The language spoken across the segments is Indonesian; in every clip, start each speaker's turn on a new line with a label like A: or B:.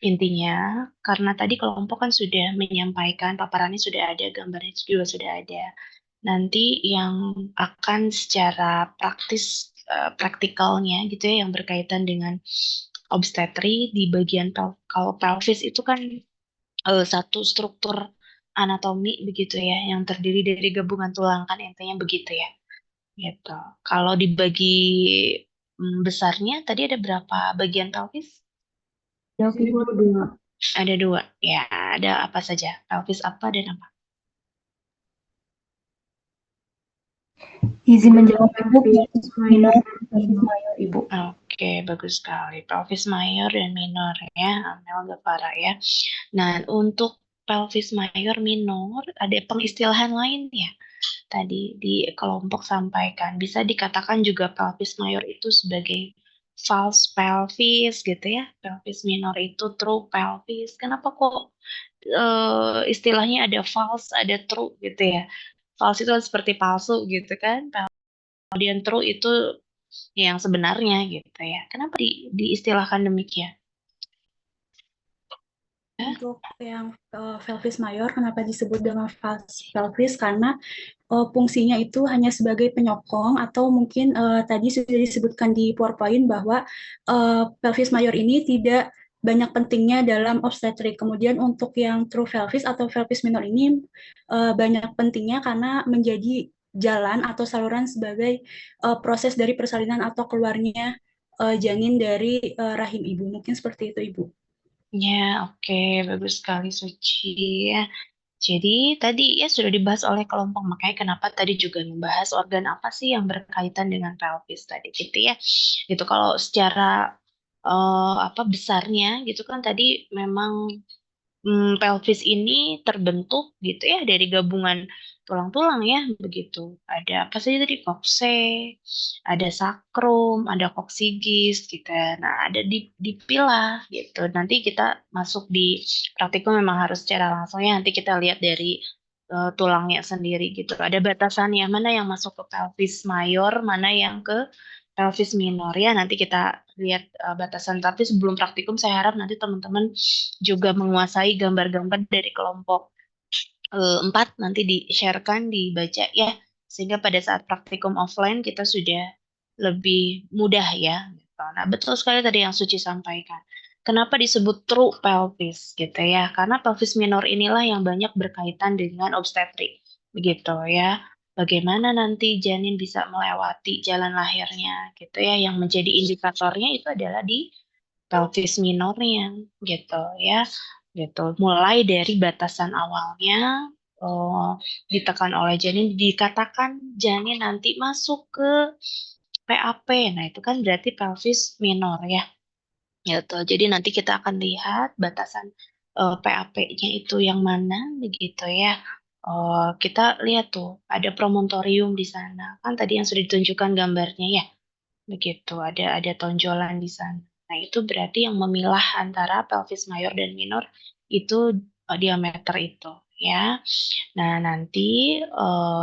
A: Intinya, karena tadi kelompok kan sudah menyampaikan, paparannya sudah ada, gambarnya juga sudah ada. Nanti yang akan secara praktikalnya gitu ya, yang berkaitan dengan obstetri di bagian kalau pelvis itu kan satu struktur anatomi begitu ya, yang terdiri dari gabungan tulang kan intinya begitu ya. Gitu. Kalau dibagi besarnya tadi ada berapa bagian pelvis?
B: Jawab Ibu dua.
A: Ada dua. Ya, ada apa saja? Pelvis apa dan apa?
B: Izin menjawab Ibu, pelvis minor, pelvis mayor Ibu.
A: Oke, bagus sekali. Pelvis mayor dan minor ya, Amel Gavara ya. Nah, untuk pelvis mayor minor ada pengistilahan lain ya. Tadi di kelompok sampaikan bisa dikatakan juga pelvis mayor itu sebagai false pelvis gitu ya. Pelvis minor itu true pelvis. Kenapa kok istilahnya ada false, ada true gitu ya? False itu kan seperti palsu gitu kan. Kemudian true itu yang sebenarnya gitu ya. Kenapa diistilahkan demikian?
B: Untuk yang pelvis mayor, kenapa disebut dengan pelvis? Karena fungsinya itu hanya sebagai penyokong atau mungkin tadi sudah disebutkan di PowerPoint bahwa pelvis mayor ini tidak banyak pentingnya dalam obstetrik. Kemudian untuk yang true pelvis atau pelvis minor ini banyak pentingnya karena menjadi jalan atau saluran sebagai proses dari persalinan atau keluarnya janin dari rahim ibu. Mungkin seperti itu, Ibu.
A: Ya, oke, bagus sekali Suci ya. Jadi tadi ya sudah dibahas oleh kelompok, makanya kenapa tadi juga membahas organ apa sih yang berkaitan dengan pelvis tadi gitu ya. Gitu kalau secara apa besarnya gitu kan tadi memang pelvis ini terbentuk gitu ya dari gabungan tulang-tulang ya begitu. Ada apa saja tadi kokse, ada sakrum, ada koksigis gitu ya. Nah, ada di pilah gitu. Nanti kita masuk di praktikum memang harus secara langsung ya. Nanti kita lihat dari tulangnya sendiri gitu. Ada batasannya mana yang masuk ke pelvis mayor, mana yang ke pelvis minor ya. Nanti kita lihat batasan. Tapi sebelum praktikum saya harap nanti teman-teman juga menguasai gambar-gambar dari kelompok 4 nanti di-sharekan, dibaca ya. Sehingga pada saat praktikum offline kita sudah lebih mudah ya. Gitu. Nah, betul sekali tadi yang Suci sampaikan. Kenapa disebut true pelvis gitu ya? Karena pelvis minor inilah yang banyak berkaitan dengan obstetrik. Begitu ya. Bagaimana nanti janin bisa melewati jalan lahirnya gitu ya. Yang menjadi indikatornya itu adalah di pelvis minornya gitu ya gitu mulai dari batasan awalnya oh, ditekan oleh janin dikatakan janin nanti masuk ke PAP nah itu kan berarti pelvis minor ya gitu jadi nanti kita akan lihat batasan PAP-nya itu yang mana begitu ya. Kita lihat tuh ada promontorium di sana kan tadi yang sudah ditunjukkan gambarnya ya begitu, ada tonjolan di sana. Nah, itu berarti yang memilah antara pelvis mayor dan minor itu diameter itu, ya. Nah, nanti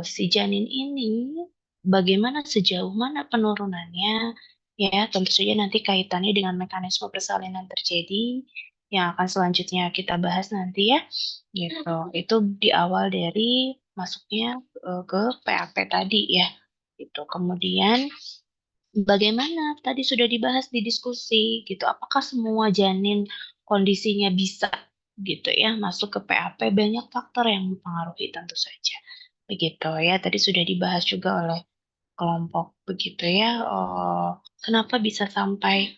A: si janin ini bagaimana sejauh mana penurunannya, ya, tentu saja nanti kaitannya dengan mekanisme persalinan terjadi yang akan selanjutnya kita bahas nanti ya, gitu. Itu di awal dari masuknya ke PAP tadi ya, gitu. Kemudian bagaimana? Tadi sudah dibahas di diskusi gitu. Apakah semua janin kondisinya bisa gitu ya masuk ke PAP? Banyak faktor yang mempengaruhi tentu saja. Begitu ya. Tadi sudah dibahas juga oleh kelompok begitu ya. Kenapa bisa sampai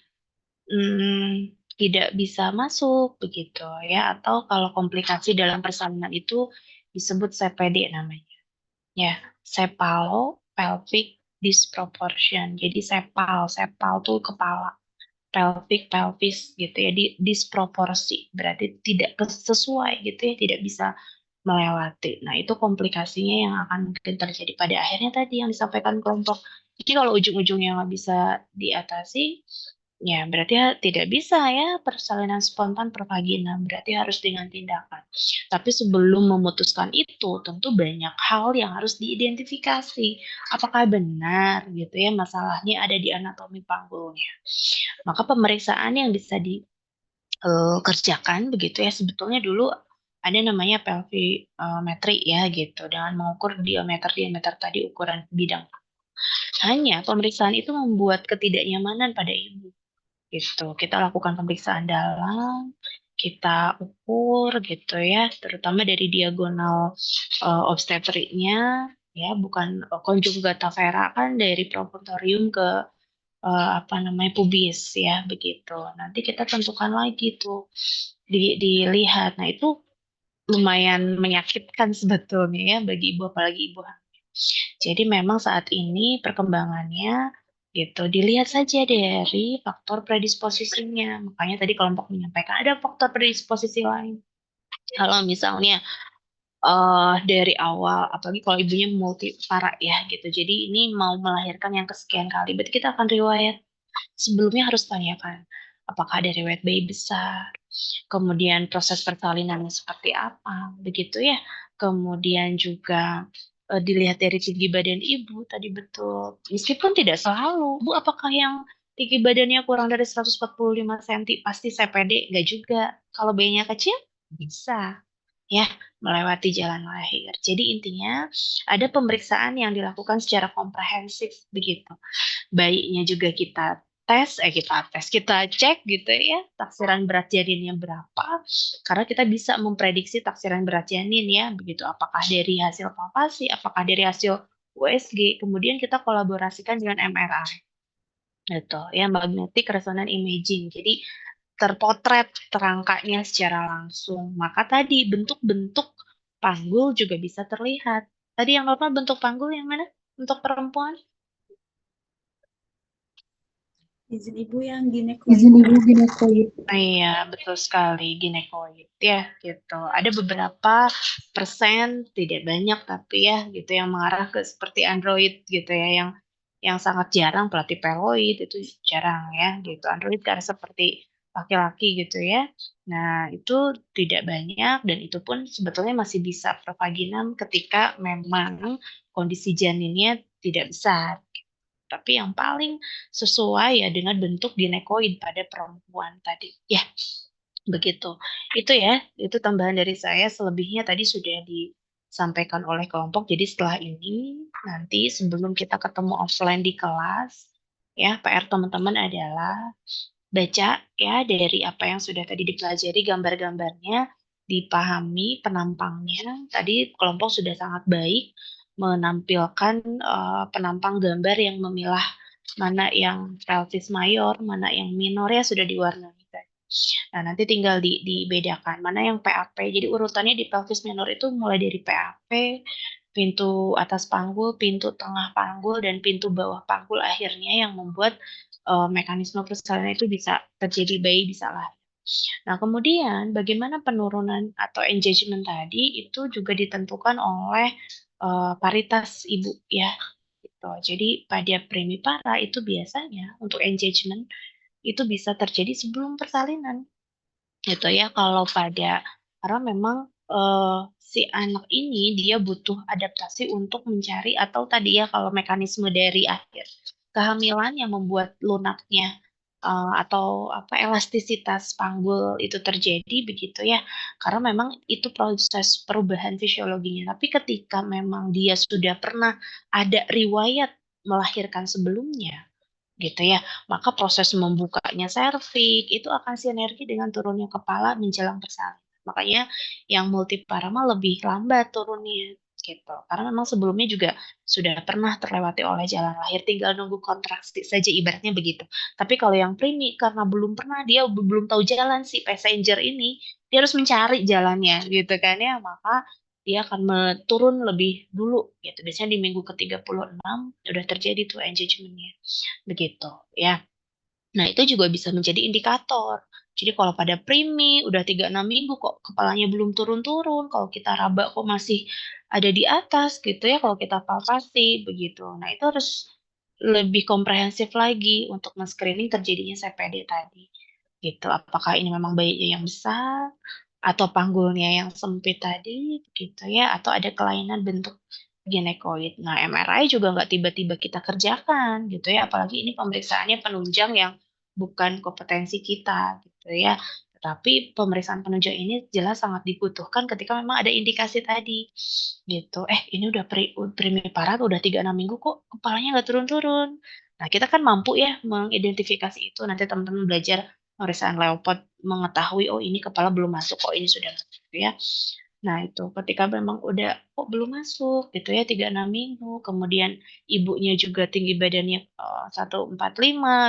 A: tidak bisa masuk begitu ya? Atau kalau komplikasi dalam persalinan itu disebut CPD namanya. Ya, cephalopelvic disproportion. Jadi sepal tuh kepala, pelvic pelvis gitu ya, disproporsi. Berarti tidak sesuai gitu ya, tidak bisa melewati. Nah, itu komplikasinya yang akan mungkin terjadi pada akhirnya tadi yang disampaikan kelompok. Jadi kalau ujung-ujungnya nggak bisa diatasi, ya berarti tidak bisa ya persalinan spontan per vagina. Berarti harus dengan tindakan. Tapi sebelum memutuskan itu, tentu banyak hal yang harus diidentifikasi. Apakah benar gitu ya masalahnya ada di anatomi panggulnya. Maka pemeriksaan yang bisa kerjakan begitu ya. Sebetulnya dulu ada namanya pelvimetri ya gitu, dengan mengukur diameter tadi ukuran bidang. Hanya pemeriksaan itu membuat ketidaknyamanan pada ibu gitu. Kita lakukan pemeriksaan dalam, kita ukur gitu ya, terutama dari diagonal obstetriknya ya, bukan conjugata vera kan dari propontorium ke apa namanya pubis ya begitu. Nanti kita tentukan lagi tuh dilihat. Nah, itu lumayan menyakitkan sebetulnya ya bagi ibu, apalagi ibu hamil. Jadi memang saat ini perkembangannya gitu dilihat saja dari faktor predisposisinya. Makanya tadi kelompok menyampaikan ada faktor predisposisi lain. Kalau misalnya dari awal, apalagi kalau ibunya multipara ya gitu. Jadi ini mau melahirkan yang kesekian kali, berarti kita akan riwayat sebelumnya harus tanyakan apakah ada riwayat bayi besar, kemudian proses persalinannya seperti apa, begitu ya. Kemudian juga dilihat dari tinggi badan ibu tadi betul. Meskipun tidak selalu, Bu, apakah yang tinggi badannya kurang dari 145 cm pasti CPD? Enggak juga. Kalau bayinya kecil, bisa ya melewati jalan lahir. Jadi intinya ada pemeriksaan yang dilakukan secara komprehensif begitu. Bayinya juga kita cek gitu ya, taksiran berat janinnya berapa, karena kita bisa memprediksi taksiran berat janin ya, begitu. Apakah dari hasil palpasi, apakah dari hasil USG, kemudian kita kolaborasikan dengan MRI, gitu ya, magnetic resonance imaging. Jadi terpotret kerangkanya secara langsung. Maka tadi bentuk-bentuk panggul juga bisa terlihat. Tadi yang normal bentuk panggul yang mana? Untuk perempuan?
B: Izin ibu yang ginekoid.
C: Izin ibu ginekoid.
A: Iya, betul sekali, ginekoid ya, gitu. Ada beberapa persen, tidak banyak tapi ya, gitu, yang mengarah ke seperti android gitu ya, yang sangat jarang platypeloid itu jarang ya, gitu. Android karena seperti laki-laki gitu ya. Nah, itu tidak banyak dan itu pun sebetulnya masih bisa provaginam ketika memang kondisi janinnya tidak besar. Tapi yang paling sesuai ya dengan bentuk ginekoid pada perempuan tadi. Ya, begitu. Itu ya, itu tambahan dari saya. Selebihnya tadi sudah disampaikan oleh kelompok. Jadi setelah ini nanti sebelum kita ketemu offline di kelas, ya PR teman-teman adalah baca ya dari apa yang sudah tadi dipelajari, gambar-gambarnya, dipahami penampangnya. Tadi kelompok sudah sangat baik menampilkan penampang gambar yang memilah mana yang pelvis mayor, mana yang minor ya sudah diwarnai. Nah, nanti tinggal dibedakan mana yang PAP. Jadi urutannya di pelvis minor itu mulai dari PAP, pintu atas panggul, pintu tengah panggul, dan pintu bawah panggul akhirnya yang membuat mekanisme persalinan itu bisa terjadi, bayi bisa lahir. Nah, kemudian bagaimana penurunan atau engagement tadi itu juga ditentukan oleh paritas ibu ya. Gitu. Jadi pada primipara itu biasanya untuk engagement itu bisa terjadi sebelum persalinan gitu ya. Kalau pada karena memang si anak ini dia butuh adaptasi untuk mencari atau tadi ya kalau mekanisme dari akhir kehamilan yang membuat lunaknya atau apa elastisitas panggul itu terjadi begitu ya, karena memang itu proses perubahan fisiologinya. Tapi ketika memang dia sudah pernah ada riwayat melahirkan sebelumnya gitu ya, maka proses membukanya serviks itu akan sinergi dengan turunnya kepala menjelang persalinan. Makanya yang multiparama lebih lambat turunnya gitu. Karena memang sebelumnya juga sudah pernah terlewati oleh jalan lahir, tinggal nunggu kontraksi saja ibaratnya begitu. Tapi kalau yang primi karena belum pernah, dia belum tahu jalan si passenger ini, dia harus mencari jalannya gitu kan ya, maka dia akan turun lebih dulu gitu. Biasanya di minggu ke-36 udah terjadi tuh engagement-nya. Begitu ya. Nah, itu juga bisa menjadi indikator. Jadi kalau pada primi udah 36 minggu kok kepalanya belum turun-turun, kalau kita raba kok masih ada di atas gitu ya, kalau kita palpasi begitu. Nah, itu harus lebih komprehensif lagi untuk men-screening terjadinya CPD tadi. Gitu. Apakah ini memang bayinya yang besar atau panggulnya yang sempit tadi gitu ya, atau ada kelainan bentuk ginekoid. Nah, MRI juga nggak tiba-tiba kita kerjakan gitu ya, apalagi ini pemeriksaannya penunjang yang bukan kompetensi kita gitu ya. Tapi pemeriksaan penunjang ini jelas sangat dibutuhkan ketika memang ada indikasi tadi, gitu. Ini udah primiparat, udah 3-6 minggu kok kepalanya nggak turun-turun. Nah, kita kan mampu ya mengidentifikasi itu, nanti teman-teman belajar pemeriksaan Leopard mengetahui, oh ini kepala belum masuk, oh ini sudah masuk, gitu ya. Nah, itu ketika memang udah kok belum masuk gitu ya 3-6 minggu, kemudian ibunya juga tinggi badannya 145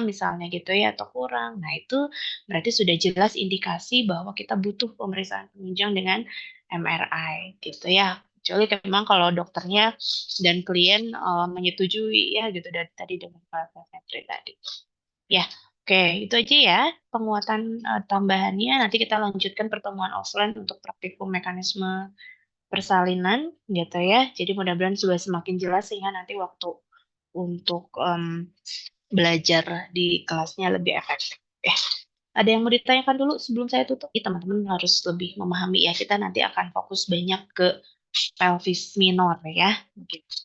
A: misalnya gitu ya atau kurang. Nah, itu berarti sudah jelas indikasi bahwa kita butuh pemeriksaan penunjang dengan MRI gitu ya. Kecuali memang kalau dokternya dan klien menyetujui ya gitu dari tadi dengan Pak Febri tadi. Ya, oke, itu aja ya penguatan tambahannya. Nanti kita lanjutkan pertemuan offline untuk praktikum mekanisme persalinan gitu ya. Jadi mudah-mudahan sudah semakin jelas sehingga nanti waktu untuk belajar di kelasnya lebih efektif. Ada yang mau ditanyakan dulu sebelum saya tutup? Teman-teman harus lebih memahami ya. Kita nanti akan fokus banyak ke pelvis minor ya. Gitu.